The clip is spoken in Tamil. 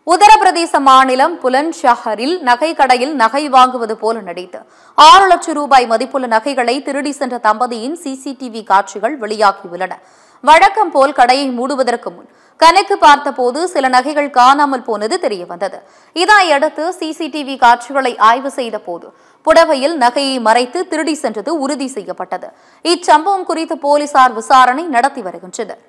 உத்தரப்பிரதேச மாநிலம் புலன்ஷஹரில் நகை கடையில் நகை வாங்குவது போல நடித்து 6 லட்சம் ரூபாய் மதிப்புள்ள நகைகளை திருடி சென்ற தம்பதியின் சிசிடிவி காட்சிகள் வெளியாகியுள்ளன. வழக்கம் போல் கடையை மூடுவதற்கு முன் கணக்கு பார்த்தபோது சில நகைகள் காணாமல் போனது தெரியவந்தது. இதையடுத்து சிசிடிவி காட்சிகளை ஆய்வு செய்த போது புடவையில் நகையை மறைத்து திருடி சென்றது உறுதி செய்யப்பட்டது. இச்சம்பவம் குறித்து போலீசார் விசாரணை நடத்தி வருகின்றனர்.